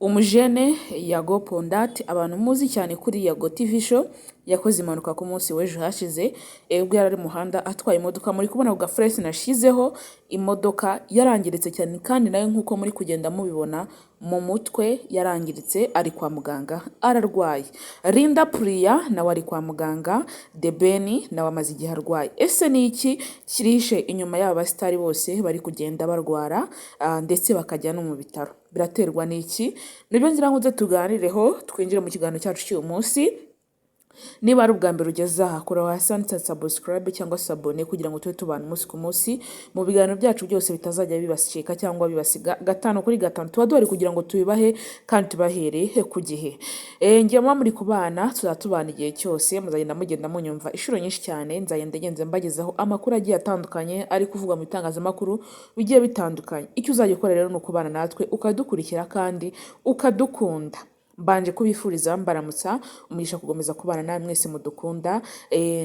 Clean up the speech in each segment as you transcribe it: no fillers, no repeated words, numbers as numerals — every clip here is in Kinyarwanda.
Umujene Yago Pondati abantu muzi cyane kuri Yago TV show yakoze impanuka ku munsi w'ejo hashize ubwo yari ari muhanda atwaye imodoka muri kubona ku gafresh nashizeho imodoka yarangiritse cyane kandi nayo nkuko muri kugenda mubibona mu mutwe yarangiritse ari kwa muganga ararwaye. Linda Priya nawe ari kwa muganga, The Ben nawe amaze igihe arwaye. Ese ni iki kirishe inyuma y'aba basitari bose bari kugenda barwara ndetse bakajya no mu bitaro? Biraterwa n'iki? Nibyo ngira ngo tuganireho twinjire mu kiganiro cyacu cy'uyu munsi. Niba ari ubwa mbere ugeze aha kora hasi handitse subscribe cyangwa se abone kugira ngo tube tubana umunsi ku munsi mu biganiro byacu byose bitazajya bibasicika cyangwa bibasiga gatanu kuri gatanu. Tuba duhari kugira ngo tubibahe kandi tubahere ku gihe. Ngiye muri kubana tuzatubana igihe cyose mugenda munyumva inshuro nyinshi cyane nzagenda mbagezaho amakuru agiye atandukanye ari kuvugwa mu bitangazamakuru bigiye bitandukanye. Icyo uzajya ukora rero ni ukubana natwe ukadukurikira kandi ukadukunda. Mbanje kubifuriza mbaramutsa umugisha kugomeza kubana na mwese mudukunda.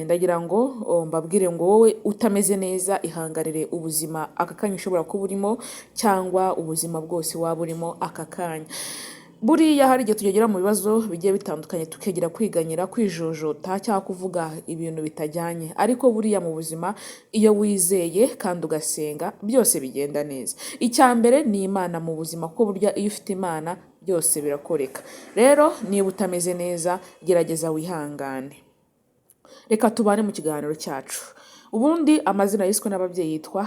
Ndagira ngo mbabwire ngo wowe utameze neza ihangarire ubuzima aka kanya ushobora kuba urimo cyangwa ubuzima bwose waba urimo aka kanya. Buriya hari igihe tugera mu bibazo bigiye bitandukanye tukegera kwiganyira kwijojota cyangwa kuvuga ibintu bitajyanye, ariko buriya mu buzima iyo wizeye kandi ugasenga byose bigenda neza. Icya mbere ni Imana mu buzima, kuko burya iyo ufite Imana byose birakoreka. Rero niba utameze neza gerageza wihangane. Reka tubane mu kiganiro cyacu. Ubundi amazina yiswe n'ababyeyi yitwa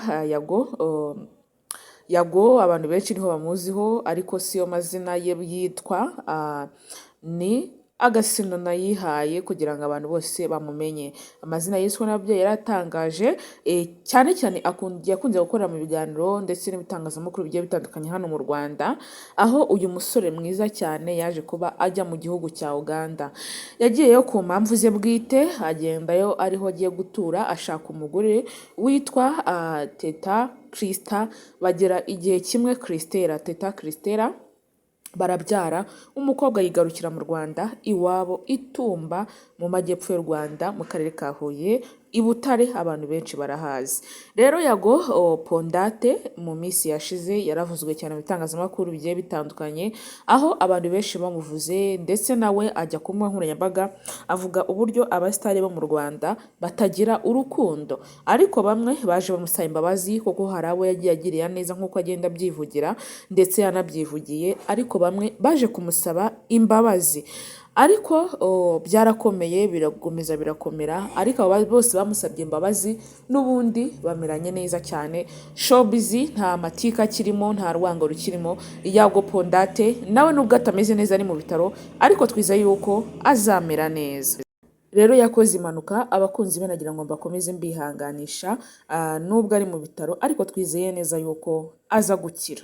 Yago abantu benshi niho bamuziho, ariko siyo mazina ye yitwa, ni agasino nayihaye kugira ngo abantu bose bamumenye. Amazina yiswe n'ababyeyi yaratangaje cyane cyane yakunze gukora mu biganiro ndetse n'ibitangazamakuru bigiye bitandukanye hano mu Rwanda, aho uyu musore mwiza cyane yaje kuba ajya mu gihugu cya Uganda. Yagiyeyo ku mpamvu ze bwite, agendayo ariho agiye gutura ashaka umugore witwa Teta Christa. Bagera igihe kimwe Teta Christella barabyara, umukobwa yigarukira mu Rwanda iwabo Itumba mu majyepfo y'u Rwanda mu karere ka Huye i Butare, abantu benshi barahazi. Rero Yago Pondate mu minsi yashize yaravuzwe cyane mu bitangazamakuru bigiye bitandukanye, aho abantu benshi bamuvuze ndetse nawe ajya ku mbuga nkoranyambaga avuga uburyo abasitari bo mu Rwanda batagira urukundo, ariko bamwe baje bamusaba imbabazi kuko hari abo yagiye agirira neza nk'uko agenda abyivugira ndetse yanabyivugiye, ariko bamwe baje kumusaba imbabazi. Ariko byarakomeye birakomeza birakomera, ariko abo bose bamusabye imbabazi n'ubundi bameranye neza cyane. Showbiz nta matika kirimo, nta rwango rukirimo. Yago Pondate nawe nubwo atameze neza ari mu bitaro, ariko twiza yuko azamera neza. Rero yakoze impanuka, abakunzi be nagira ngo bakomeze mbihanganisha nubwo ari mu bitaro, ariko twizeye neza yuko aza gukira.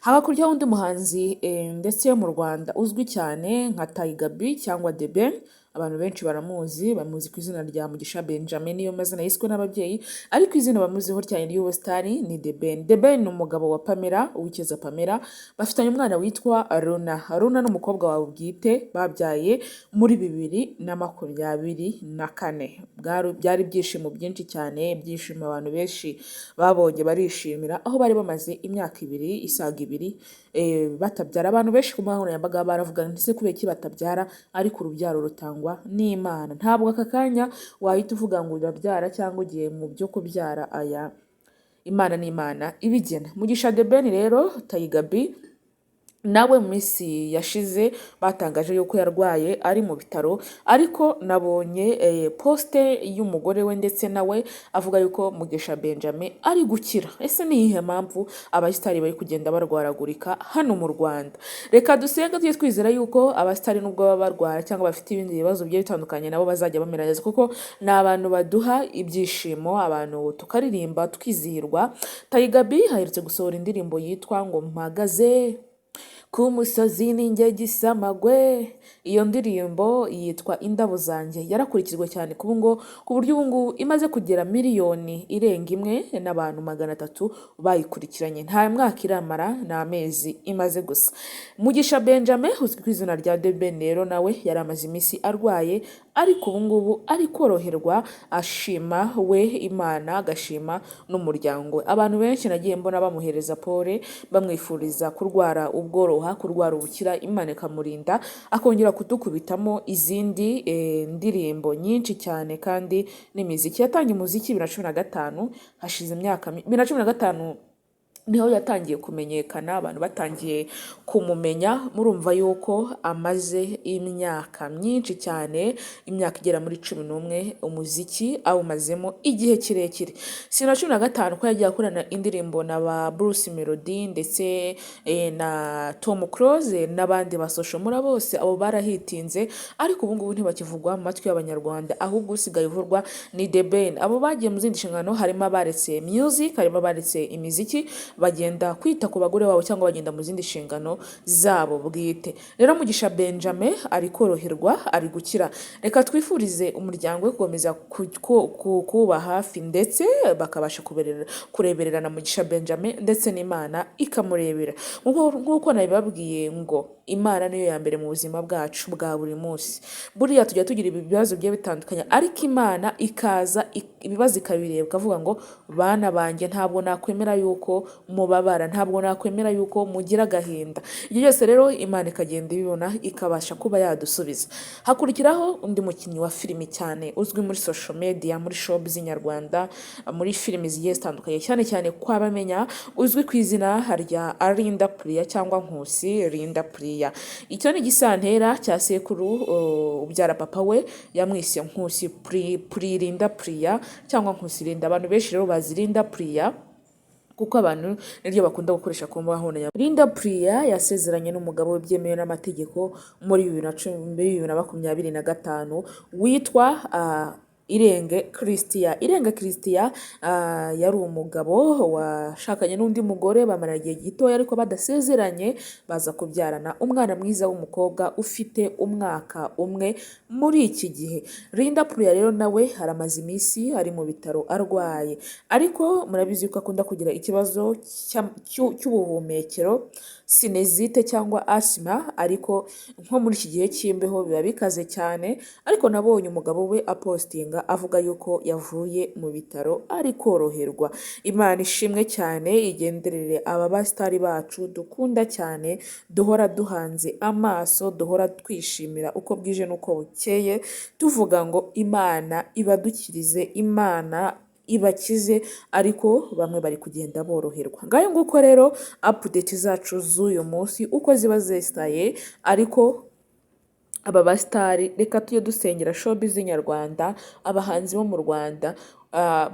Hakurya undi muhanzi ndetse mu Rwanda uzwi cyane nka Tiger B cyangwa The Ben, abantu benshi bamuzi ku izina rya Mugisha Benjamin, niyo mazina yiswe n'ababyeyi, ariko izina bamuziho cyane ry'ubusitani ni The Ben. The Ben ni umugabo wa Pamela, Uwicyeza Pamela, bafitanye umwana witwa Runa n'umukobwa wawe bwite, babyaye muri 2024. Byari ibyishimo byinshi cyane, ibyishimo abantu benshi babonye barishimira, aho bari bamaze imyaka isaga ibiri batabyara. Abantu benshi ku mbuga nkoranyambaga baravuga ndetse kubera iki batabyara, ariko urubyaro rutangwa n'Imana. Ntabwo aka kanya wahita uvuga ngo urabyara cyangwa ugiye mu byo kubyara, aya Imana ni Imana ibigena. Mugisha The Ben rero Tiger B nawe mu minsi yashize batangaje yuko yarwaye ari mu bitaro, ariko nabonye poste y'umugore we ndetse nawe avuga yuko Mugisha Benjamin ari gukira. Ese ni iyihe mpamvu abasitari bari kugenda barwaragurika hano mu Rwanda? Reka dusenga tujye twizera yuko abasitari nubwo baba barwara cyangwa bafite ibindi bibazo bigiye bitandukanye nabo bazajya bamera neza, kuko ni abantu baduha ibyishimo, abantu tukaririmba tukizihirwa. Tiger B aherutse gusohora indirimbo yitwa ngo Mpagaze ku musozi ninjye gisamagwe. Iyo ndirimbo yitwa Indabo zanjye, yarakurikizwe cyane ku buryo ubu imaze kugera miliyoni irenga imwe n'abantu 300 bayikurikiranye. Nta mwaka iramara, nta mezi imaze gusa. Mugisha Benjamin uzwi ku izina rya The Ben rero nawe yari amaze iminsi arwaye, ariko ubu ari koroherwa, ashima we Imana, agashima n'umuryango. Abantu benshi nagiye mbona bamuhereza pole bamwifuriza kurwara ubworoha kuryoha kurwara ubukira Imana ikamurinda akongera kudukubitamo izindi ndirimbo nyinshi cyane kandi n'imiziki. Yatangiye umuziki 2015, hashize imyaka 2015 niho yatangiye kumenyekana, abantu batangiye kumumenya. Murumva yuko amaze imyaka myinshi cyane, imyaka igera muri 11 umuziki awumazemo igihe kirekire. Si na 15 ko yagiye akorana indirimbo na ba Bruce Melody ndetse na Tom Close n'abandi basosho mura bose abo barahitinze, ariko ubu ngubu ntibakivugwa mu matwi y'abanyarwanda, ahubwo usigaye uvurwa ni The Ben. Abo bagiye mu zindi nshingano harimo abaretse music, harimo abaretse imiziki bagenda kwita ku bagore babo cyangwa bagenda mu zindi nshingano zabo bwite. Rero Mugisha Benjamin ari koroherwa, ari gukira. Reka twifurize umuryango we gukomeza kuba hafi ndetse bakabasha kurebererana Mugisha Benjamin ndetse n'Imana ikamurebera. Nk'uko nabibabwiye ngo Imana niyo ya mbere mu buzima bwacu bwa buri munsi. Buriya tujya tugira ibibazo bigiye bitandukanye, ariko Imana ikaza ibibazo ikabireba ikavuga ngo bana banjye ntabwo nakwemera yuko mubabara, ntabwo nakwemera yuko mugira agahinda. Ibyo byose rero Imana ikagenda ibibona ikabasha kuba yadusubiza. Hakurikiraho undi mukinnyi wa filimi cyane uzwi muri social media, muri showbiz nyarwanda, muri filimi zigiye zitandukanye, cyane cyane kwabamenya uzwi ku izina rya Linda Priya cyangwa Nkusi Linda Priya. Icyo ni igisantera cya sekuru ubyara papa we yamwise Nkusi Linda Priya cyangwa Nkusi Linda. Abantu benshi rero bazi Linda Priya kuko abantu niryo bakunda gukoresha ku mbuga nkoranyambaga. Linda Priya yasezeranye n'umugabo we byemewe n'amategeko muri 2025 witwa Irenge Christian. Yari umugabo washakanye n'undi mugore, bamara igihe gitoya ariko badasezeranye, baza kubyarana umwana mwiza w'umukobwa ufite umwaka umwe muri iki gihe. Linda Priya rero nawe haramaze iminsi ari mu bitaro arwaye, ariko murabizi ko akunda kugira ikibazo cy'ubuhumekero, sinezite cyangwa asima, ariko nko muri iki gihe cy'imbeho biba bikaze cyane. Ariko nabonye umugabo we apostinga avuga yuko yavuye mu bitaro ari koroherwa. Imana ishimwe cyane, igenderere aba basitari bacu dukunda cyane, duhora duhanze amaso, duhora twishimira uko bwije n'uko bukeye, tuvuga ngo Imana ibadukirize, Imana ibakize, ariko bamwe bari kugenda boroherwa. Ngayo nguko rero update zacu z'uyu munsi uko ziba zestaye. Ariko aba basitari reka tujye dusengera showbiz nyarwanda, abahanzi bo mu Rwanda.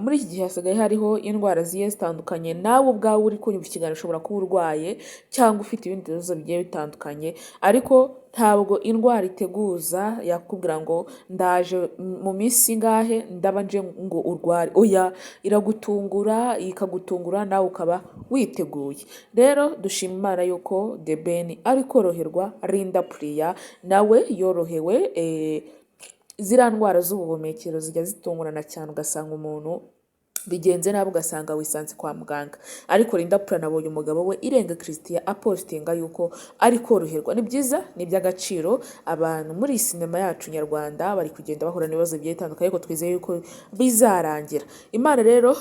Muri iki gihe hasigaye hariho indwara zigiye zitandukanye. Nawe ubwawe uri kunyumva ikiganiro ushobora kuba urwaye cyangwa ufite ibindi bibazo bigiye bitandukanye, ariko ntabwo indwara iteguza yakubwira ngo ndaje mu minsi ngahe ndaba nje ngo urware. Oya, iragutungura, ikagutungura nawe ukaba witeguye. Rero dushima Imana yuko The Ben ari koroherwa, Linda Priya nawe yorohewe. Ziriya ndwara z'ubuhumekero zijya zitungurana cyane, ugasanga umuntu bigenze nabi, ugasanga wisanze kwa muganga. Ariko Linda Priya nabonye umugabo we Irenge Christian apostinga yuko ari koroherwa. Ni byiza, ni iby'agaciro. Abantu muri sinema yacu nyarwanda bari kugenda bahura n'ibibazo bigiye bitandukanye, ariko twizeye yuko bizarangira. Imana rero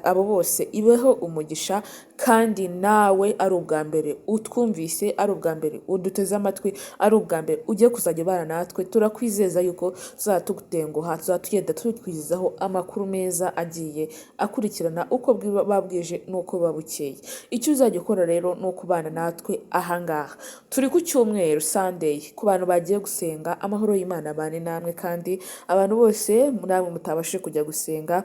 abo bose ibeho umugisha, kandi nawe ari ubwa mbere utwumvise, ari ubwa mbere uduteze amatwi, ari ubwa mbere ugiye kuzajya bana natwe, turakwizeza yuko tuzatugutenguha, tuzatugenda tutwizaho amakuru meza agiye akurikirana uko babwije n'uko babukeye. Icyo uzajya ukora rero ni ukubana natwe ahangaha. Turi ku cyumweru Sunday, ku bantu bagiye gusenga, amahoro y'Imana bane namwe, kandi abantu bose namwe mutabashe kujya gusenga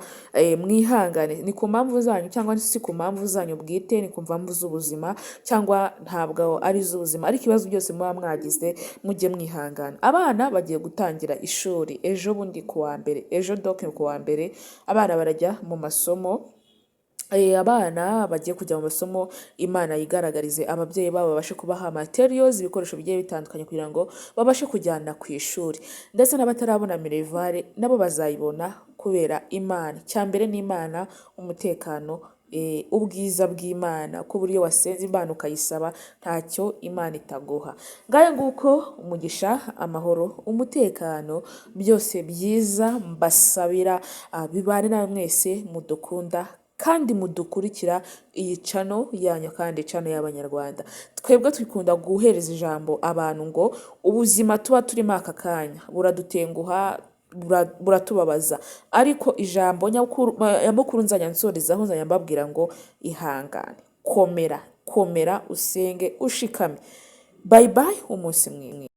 mwihangane. Ni ku mpamvu zanyu cyangwa si ku mpamvu zanyu bwite, ni ku mpamvu z'ubuzima cyangwa ntabwo ari z'ubuzima, ariko ibibazo byose muba mwagize mujye mwihangana. Abana bagiye gutangira ishuri ejo bundi ku wa mbere, ejo doke ku wa mbere abana barajya mu masomo. Abana bagiye kujya mu masomo, Imana yigaragarize ababyeyi babo babashe kubaha materials, ibikoresho bigiye bitandukanye kugira ngo babashe kujyana ku ishuri. Ndetse n'abatarabona minerivare nabo bazayibona kubera Imana. Cyambere ni Imana, umutekano, ubwiza bw'Imana, ko buriyo wasenze Imana ukayisaba ntacyo Imana itaguha. Ngayo nguko umugisha, amahoro, umutekano, byose byiza mbasabira bibane na mwese mudukunda kandi mudukurikira iyi cano yanyu kandi cano y'abanyarwanda. Twebwe twikunda guhereza ijambo abantu ngo ubuzima tuba turimo aka kanya buradutenguha, buratubabaza, ariko ijambo nyamukuru nzajya nsorezaho, nzajya mbabwira ngo ihangane, komera, komera, usenge, ushikame. Bye bye, umunsi mwiza.